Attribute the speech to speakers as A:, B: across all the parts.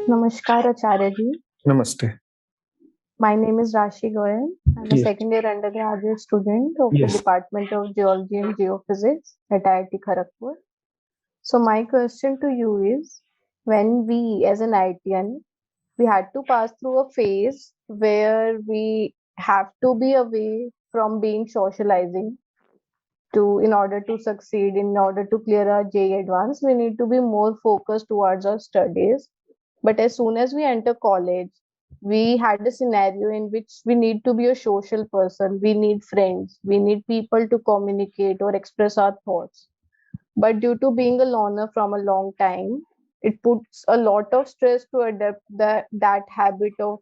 A: Namaskar, Acharya ji.
B: Namaste.
A: My name is Rashi Goyal. I'm a
B: Yes.
A: second year undergraduate student of the
B: Yes.
A: Department of Geology and Geophysics at IIT Kharagpur. So my question to you is, when we as an IITian, we had to pass through a phase where we have to be away from being socializing in order to succeed, in order to clear our JEE advance, we need to be more focused towards our studies. But as soon as we enter college, we had a scenario in which we need to be a social person. We need friends. We need people to communicate or express our thoughts. But due to being a loner from a long time, it puts a lot of stress to adapt that habit of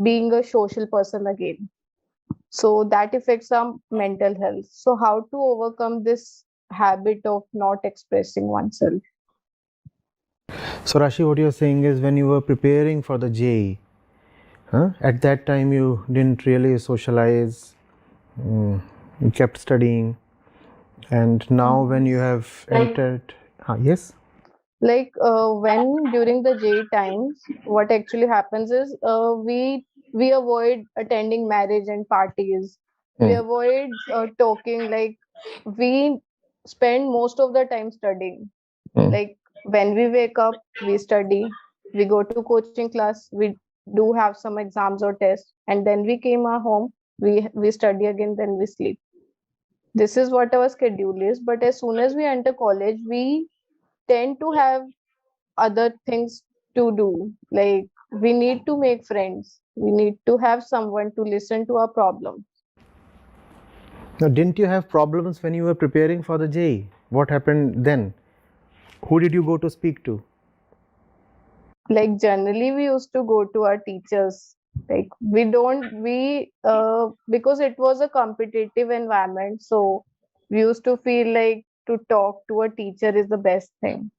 A: being a social person again. So that affects our mental health. So how to overcome this habit of not expressing oneself?
B: So Rashi, what you're saying is when you were preparing for the JEE, at that time you didn't really socialize, you kept studying, and now when you have entered, yes?
A: Like when during the J times, what actually happens is we avoid attending marriage and parties. We avoid talking. Like we spend most of the time studying. Like when we wake up, we study. We go to coaching class. We do have some exams or tests, and then we came home. We study again. Then we sleep. This is what our schedule is. But as soon as we enter college, we tend to have other things to do. Like we need to make friends. We need to have someone to listen to our problems.
B: Now, didn't you have problems when you were preparing for the JEE? What happened then? Who did you go to speak to?
A: Like generally we used to go to our teachers. Like because it was a competitive environment, so we used to feel like to talk to a teacher is the best thing.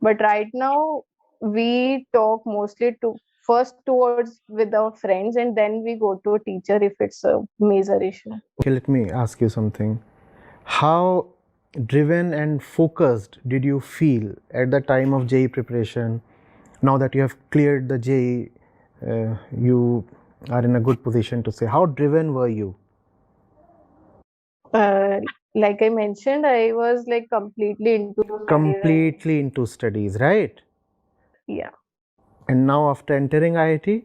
A: But right now we talk mostly to first towards with our friends, and then we go to a teacher if it's a major issue.
B: Okay, let me ask you something. How driven and focused did you feel at the time of JEE preparation? Now that you have cleared the JEE, you are in a good position to say. How driven were you?
A: Like I mentioned, I was like completely into studies.
B: Completely into studies, right?
A: Yeah.
B: And now after entering IIT?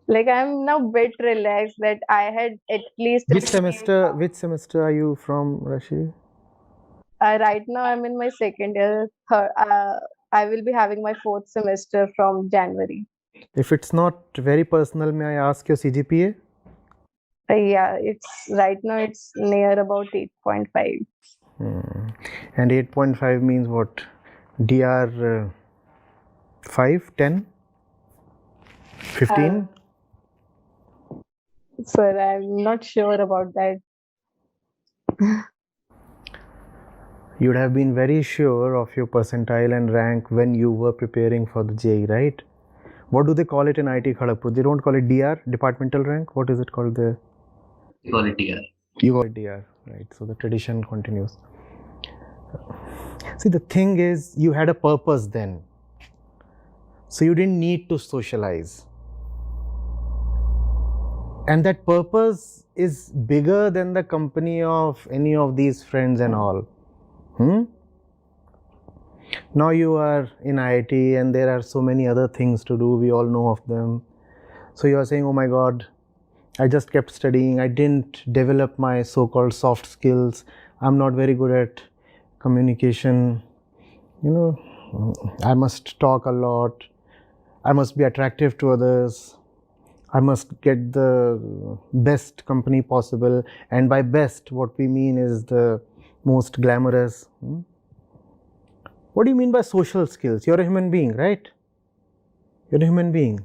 A: Like I'm now bit relaxed that I had at least
B: Which semester are you from, Rashi?
A: right now I'm in my second year. I will be having my fourth semester from January.
B: If it's not very personal, may I ask your CGPA?
A: Yeah, it's right now it's near about 8.5.
B: And 8.5 means what? DR 5, 10, 15?
A: Sir, I'm not sure about that.
B: You would have been very sure of your percentile and rank when you were preparing for the JEE, right? What do they call it in IIT Kharagpur? They don't call it DR, departmental rank. What is it called there?
C: We call it DR.
B: You call it DR, right? So the tradition continues. See, the thing is, you had a purpose then. So you didn't need to socialize. And that purpose is bigger than the company of any of these friends and all. Now you are in IIT and there are so many other things to do. We all know of them. So you are saying, oh my God, I just kept studying. I didn't develop my so-called soft skills. I'm not very good at communication. I must talk a lot. I must be attractive to others. I must get the best company possible. And by best, what we mean is the most glamorous. What do you mean by social skills? You're a human being, right? You're a human being.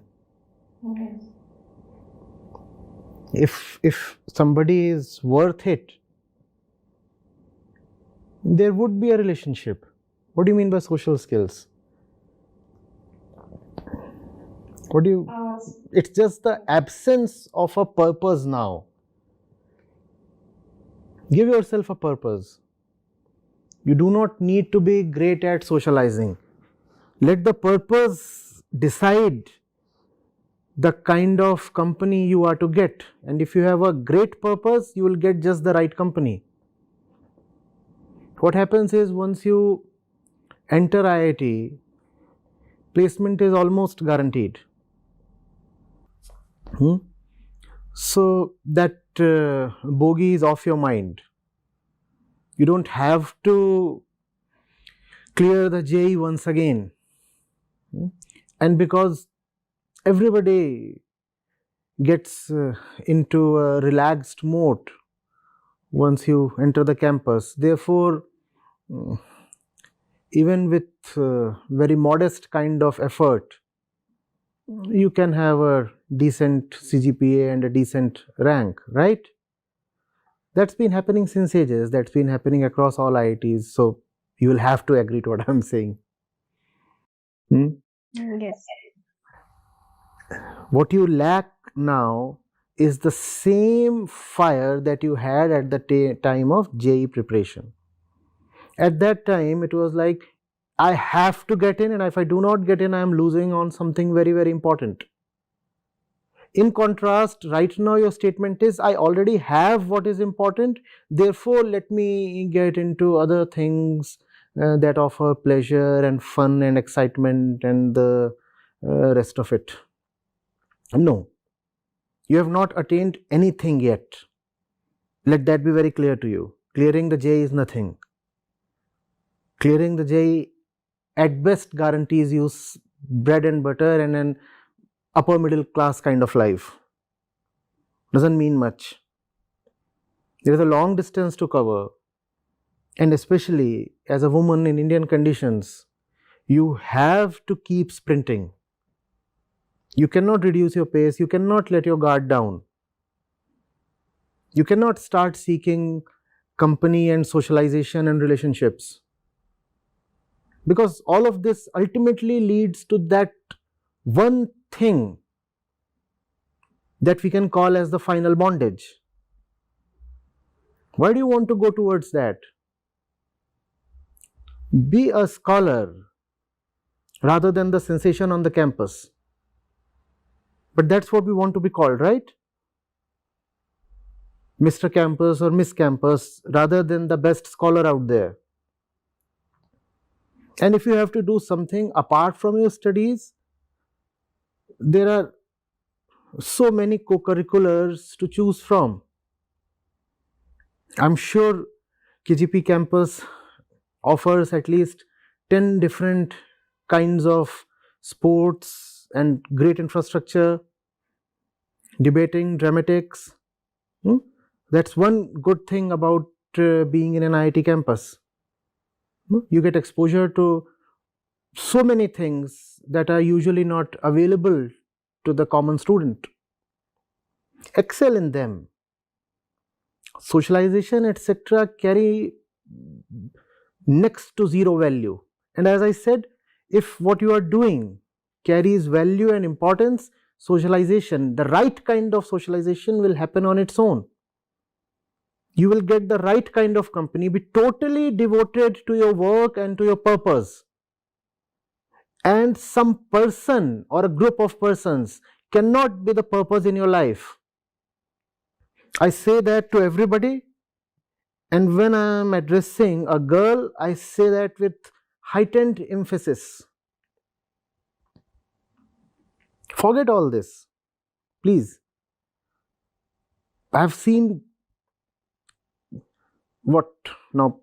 B: If somebody is worth it, there would be a relationship. What do you mean by social skills? It's just the absence of a purpose now. Give yourself a purpose. You do not need to be great at socializing. Let the purpose decide the kind of company you are to get. And if you have a great purpose, you will get just the right company. What happens is, once you enter IIT, placement is almost guaranteed. So that bogey is off your mind. You don't have to clear the JEE once again. And because everybody gets into a relaxed mode once you enter the campus, therefore even with very modest kind of effort, you can have a decent CGPA and a decent rank, right? That's been happening since ages. That's been happening across all IITs. So you will have to agree to what I'm saying.
A: Yes.
B: What you lack now is the same fire that you had at the time of JEE preparation. At that time, it was like, I have to get in, and if I do not get in, I am losing on something very, very important. In contrast, right now your statement is, I already have what is important, therefore let me get into other things that offer pleasure and fun and excitement and the rest of it. No, you have not attained anything yet. Let that be very clear to you. Clearing the JEE is nothing. Clearing the JEE at best guarantees you bread and butter and an upper middle class kind of life. Doesn't mean much. There is a long distance to cover, and especially as a woman in Indian conditions, you have to keep sprinting. You cannot reduce your pace, you cannot let your guard down. You cannot start seeking company and socialization and relationships, because all of this ultimately leads to that one thing that we can call as the final bondage. Why do you want to go towards that? Be a scholar rather than the sensation on the campus. But that's what we want to be called, right? Mr. Campus or Miss Campus, rather than the best scholar out there. And if you have to do something apart from your studies, there are so many co-curriculars to choose from. I'm sure KGP campus offers at least 10 different kinds of sports and great infrastructure, debating, dramatics. That's one good thing about being in an IIT campus. You get exposure to so many things that are usually not available to the common student. Excel in them. Socialization, etc., carry next to zero value. And as I said, if what you are doing carries value and importance, socialization, the right kind of socialization will happen on its own. You will get the right kind of company, be totally devoted to your work and to your purpose. And some person or a group of persons cannot be the purpose in your life. I say that to everybody, and when I am addressing a girl, I say that with heightened emphasis. Forget all this, please. I have seen what now,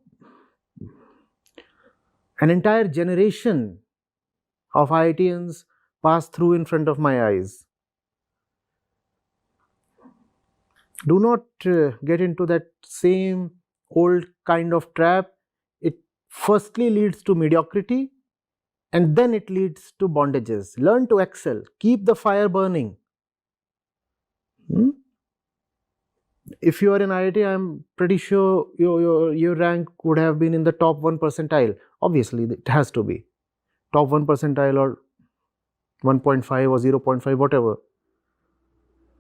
B: an entire generation of IITians pass through in front of my eyes. Do not get into that same old kind of trap. It firstly leads to mediocrity, and then it leads to bondages. Learn to excel. Keep the fire burning. If you are in IIT, I am pretty sure your rank would have been in the top 1 percentile. Obviously, it has to be. Top 1 percentile or 1.5 or 0.5, whatever.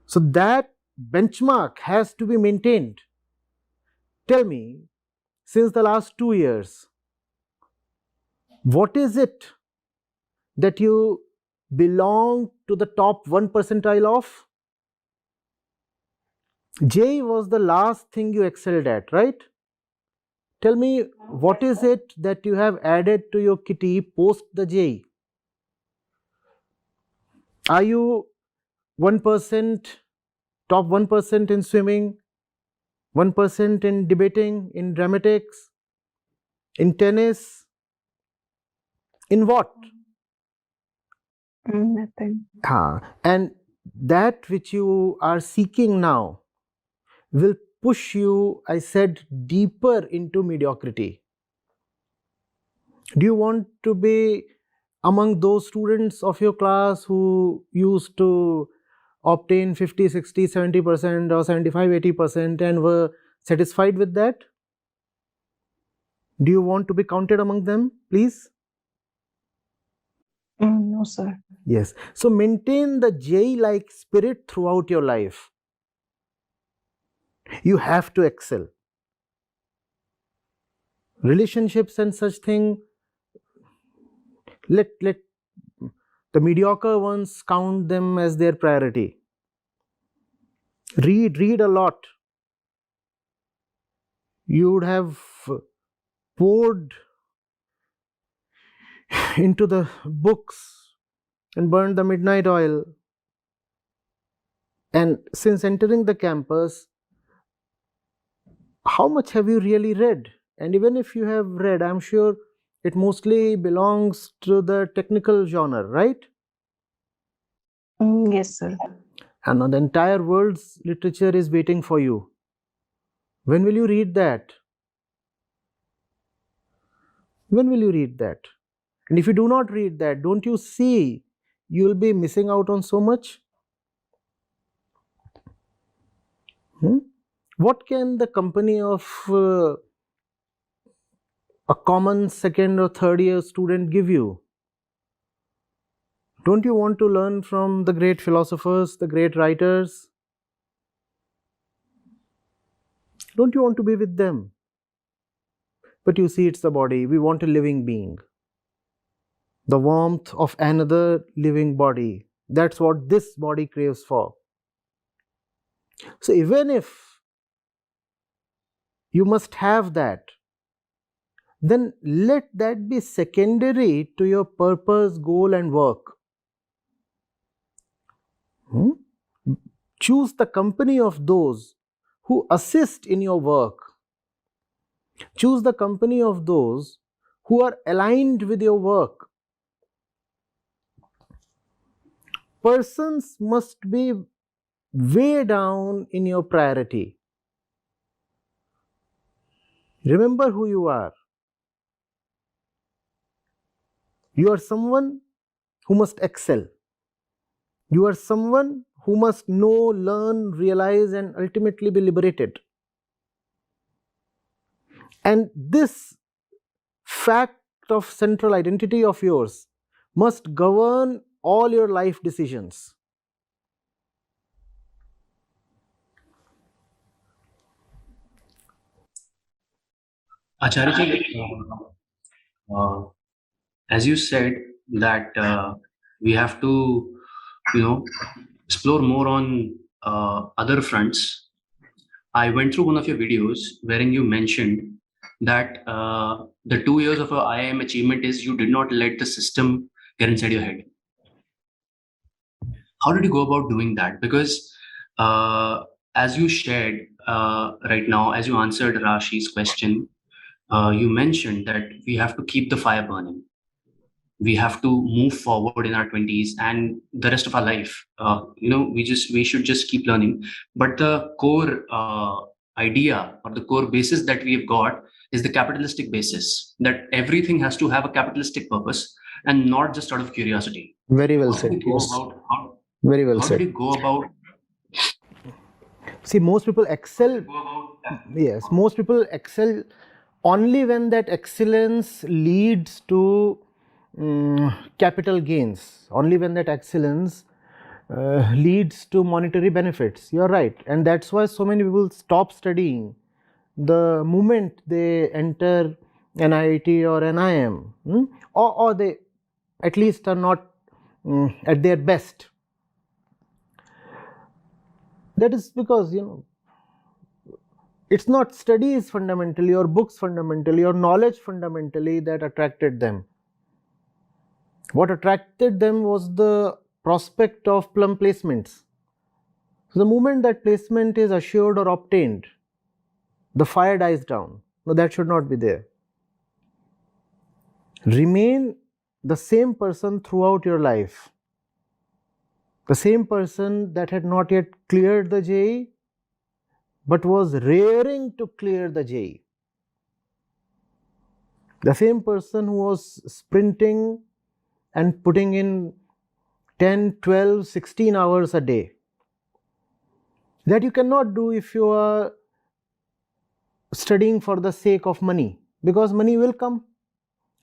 B: So that benchmark has to be maintained. Tell me, since the last 2 years, what is it that you belong to the top 1 percentile of? J was the last thing you excelled at, right? Tell me, what is it that you have added to your kitty post the J? Are you 1%, top 1% in swimming, 1% in debating, in dramatics, in tennis? In what?
A: Nothing.
B: And that which you are seeking now will push you, I said, deeper into mediocrity. Do you want to be among those students of your class who used to obtain 50, 60, 70% or 75, 80% and were satisfied with that? Do you want to be counted among them, please?
A: No, sir.
B: Yes. So maintain the J-like spirit throughout your life. You have to excel. Relationships and such thing, let the mediocre ones count them as their priority. Read a lot. You would have poured into the books and burned the midnight oil. And since entering the campus, how much have you really read? And even if you have read, I'm sure it mostly belongs to the technical genre, right?
A: Yes, sir.
B: And the entire world's literature is waiting for you. When will you read that? When will you read that? And if you do not read that, don't you see you will be missing out on so much? What can the company of a common second or third year student give you? Don't you want to learn from the great philosophers, the great writers? Don't you want to be with them? But you see, it's the body. We want a living being. The warmth of another living body. That's what this body craves for. So even if you must have that, then let that be secondary to your purpose, goal and work. Choose the company of those who assist in your work. Choose the company of those who are aligned with your work. Persons must be way down in your priority. Remember who you are. You are someone who must excel. You are someone who must know, learn, realize, and ultimately be liberated. And this fact of central identity of yours must govern all your life decisions.
C: Acharya ji, as you said that we have to, explore more on other fronts. I went through one of your videos wherein you mentioned that the 2 years of a IIM achievement is you did not let the system get inside your head. How did you go about doing that? Because as you shared right now, as you answered Rashi's question, you mentioned that we have to keep the fire burning. We have to move forward in our 20s and the rest of our life. We should just keep learning. But the core idea or the core basis that we've got is the capitalistic basis, that everything has to have a capitalistic purpose and not just out of curiosity.
B: Very well said. Yes. Very well said.
C: How did you go about?
B: See, most people excel. Yes, most people excel only when that excellence leads to capital gains. Only when that excellence leads to monetary benefits. You're right, and that's why so many people stop studying the moment they enter an IIT or an IIM, or they at least are not at their best. That is because, it's not studies fundamentally or books fundamentally or knowledge fundamentally that attracted them. What attracted them was the prospect of plum placements. So the moment that placement is assured or obtained, the fire dies down. No, that should not be there. Remain the same person throughout your life. The same person that had not yet cleared the JEE but was raring to clear the JEE. The same person who was sprinting and putting in 10, 12, 16 hours a day. That you cannot do if you are studying for the sake of money, because money will come,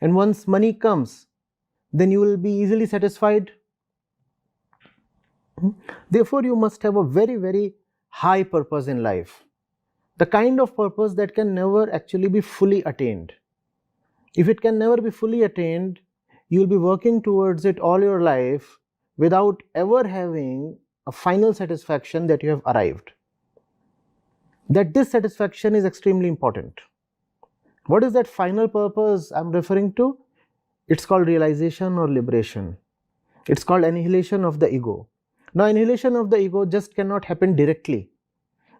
B: and once money comes, then you will be easily satisfied. Therefore, you must have a very, very high purpose in life, the kind of purpose that can never actually be fully attained. If it can never be fully attained, you will be working towards it all your life without ever having a final satisfaction that you have arrived. That dissatisfaction is extremely important. What is that final purpose I'm referring to? It's called realization or liberation. It's called annihilation of the ego. Now, annihilation of the ego just cannot happen directly.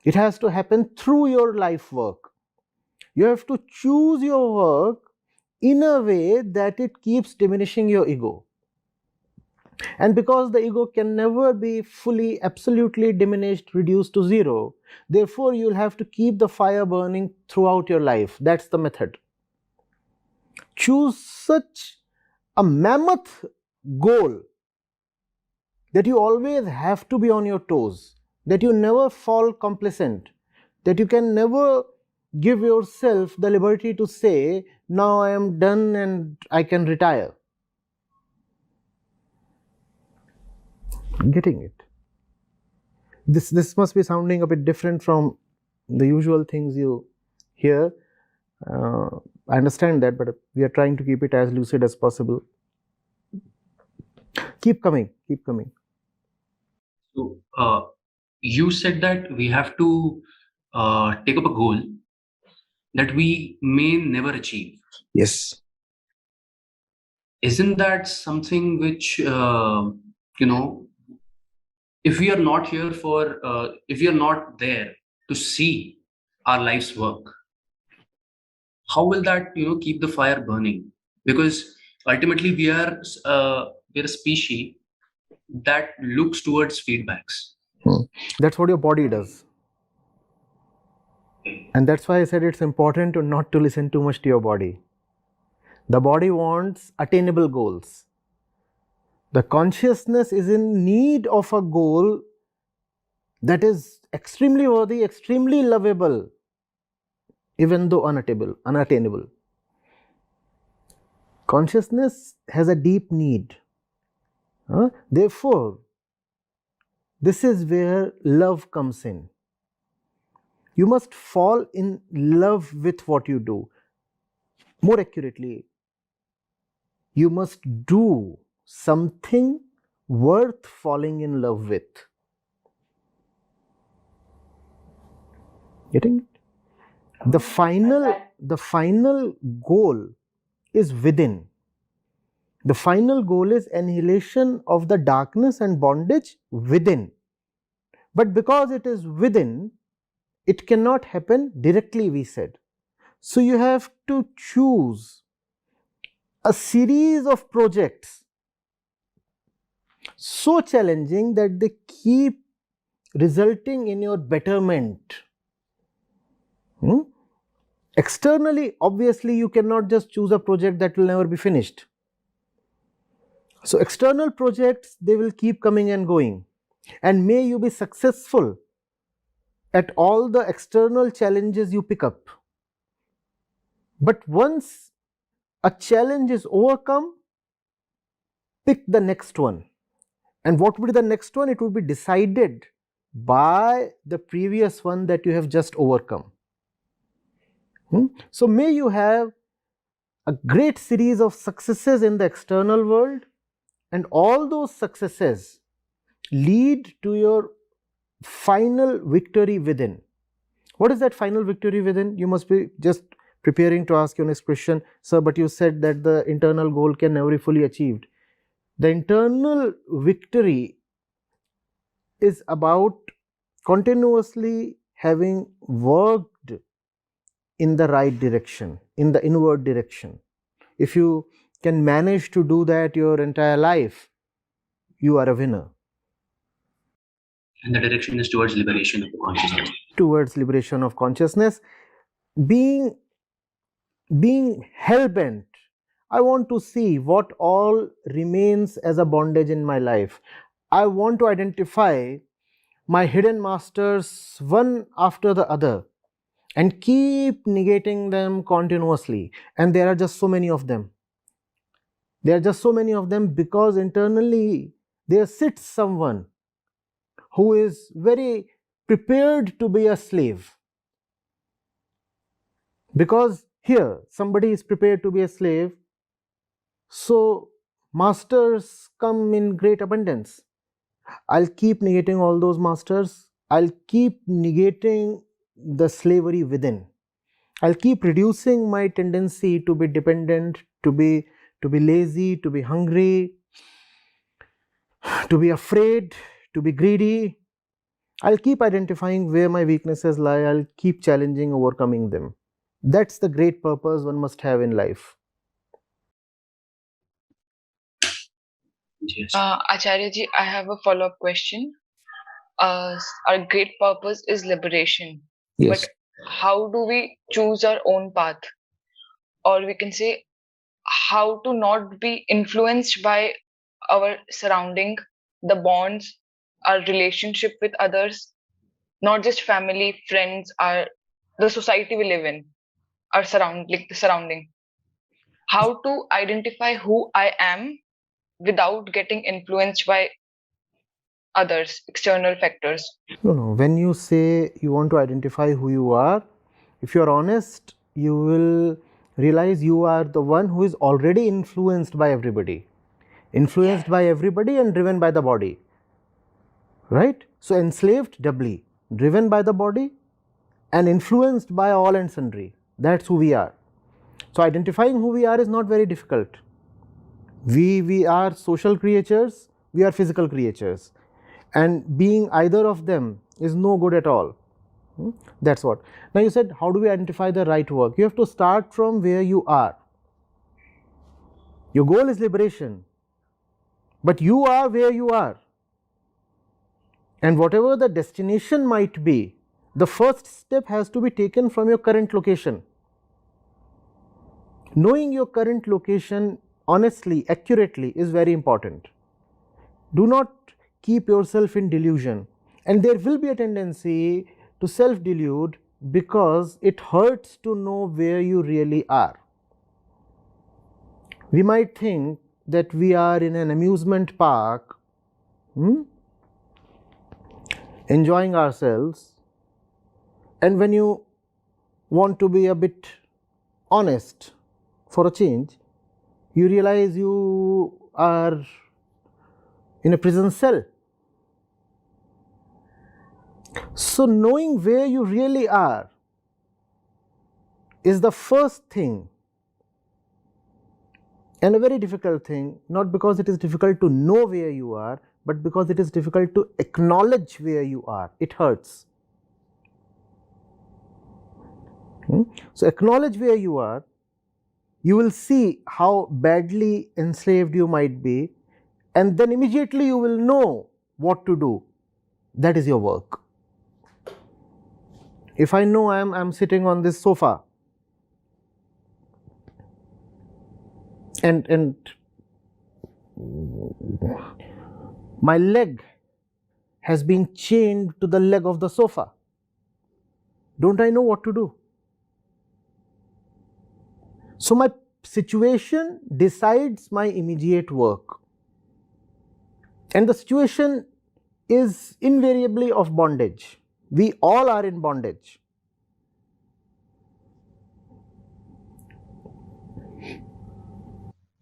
B: It has to happen through your life work. You have to choose your work in a way that it keeps diminishing your ego. And because the ego can never be fully, absolutely diminished, reduced to zero, therefore you'll have to keep the fire burning throughout your life. That's the method. Choose such a mammoth goal that you always have to be on your toes, that you never fall complacent, that you can never give yourself the liberty to say, now I am done and I can retire. Getting it? This must be sounding a bit different from the usual things you hear. I understand that, but we are trying to keep it as lucid as possible. Keep coming, keep coming.
C: So, you said that we have to take up a goal that we may never achieve.
B: Yes.
C: Isn't that something which, if we are not here for, if we are not there to see our life's work, how will that, keep the fire burning? Because ultimately we're a species that looks towards feedbacks.
B: That's what your body does. And that's why I said it's important not to listen too much to your body. The body wants attainable goals. The consciousness is in need of a goal that is extremely worthy, extremely lovable, even though unattainable. Consciousness has a deep need. Therefore, this is where love comes in. You must fall in love with what you do. More accurately, you must do something worth falling in love with. Getting it? The final goal is within. The final goal is annihilation of the darkness and bondage within. But because it is within, it cannot happen directly, we said. So you have to choose a series of projects so challenging that they keep resulting in your betterment. Externally, obviously, you cannot just choose a project that will never be finished. So external projects, they will keep coming and going. And may you be successful at all the external challenges you pick up. But once a challenge is overcome, pick the next one. And what would be the next one? It would be decided by the previous one that you have just overcome. So may you have a great series of successes in the external world, and all those successes lead to your final victory within. What is that final victory within? You must be just preparing to ask your next question, sir, but you said that the internal goal can never be fully achieved. The internal victory is about continuously having worked in the right direction, in the inward direction. If you can manage to do that your entire life, you are a winner.
C: And the direction is towards liberation of the consciousness.
B: Towards liberation of consciousness. Being hell-bent, I want to see what all remains as a bondage in my life. I want to identify my hidden masters one after the other and keep negating them continuously. And there are just so many of them. There are just so many of them because internally there sits someone who is very prepared to be a slave. Because here somebody is prepared to be a slave, so masters come in great abundance. I'll keep negating all those masters. I'll keep negating the slavery within. I'll keep reducing my tendency to be dependent, to be lazy, to be hungry, to be afraid, to be greedy. I'll keep identifying where my weaknesses lie. I'll keep challenging, overcoming them. That's the great purpose one must have in life.
C: Yes.
D: Acharya ji, I have a follow-up question. Our great purpose is liberation.
B: Yes.
D: But how do we choose our own path? Or we can say, how to not be influenced by our surrounding, the bonds, our relationship with others, not just family, friends, the society we live in, our the surrounding. How to identify who I am without getting influenced by others, external factors.
B: No. When you say you want to identify who you are, if you are honest, you will realize you are the one who is already influenced by everybody. Influenced by everybody and driven by the body. Right? So enslaved doubly, driven by the body and influenced by all and sundry. That's who we are. So identifying who we are is not very difficult. We are social creatures, we are physical creatures, and being either of them is no good at all. That's what. Now you said, how do we identify the right work? You have to start from where you are. Your goal is liberation, but you are where you are. And whatever the destination might be, the first step has to be taken from your current location. Knowing your current location honestly, accurately is very important. Do not keep yourself in delusion. And there will be a tendency to self-delude because it hurts to know where you really are. We might think that we are in an amusement park, enjoying ourselves, and when you want to be a bit honest for a change, you realize you are in a prison cell. So knowing where you really are is the first thing, and a very difficult thing, not because it is difficult to know where you are, but because it is difficult to acknowledge where you are. It hurts. So acknowledge where you are. You will see how badly enslaved you might be, and then immediately you will know what to do. That is your work. If I know I am sitting on this sofa and my leg has been chained to the leg of the sofa, don't I know what to do? So my situation decides my immediate work, and the situation is invariably of bondage. We all are in bondage.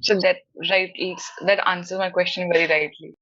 D: So that answers my question very rightly.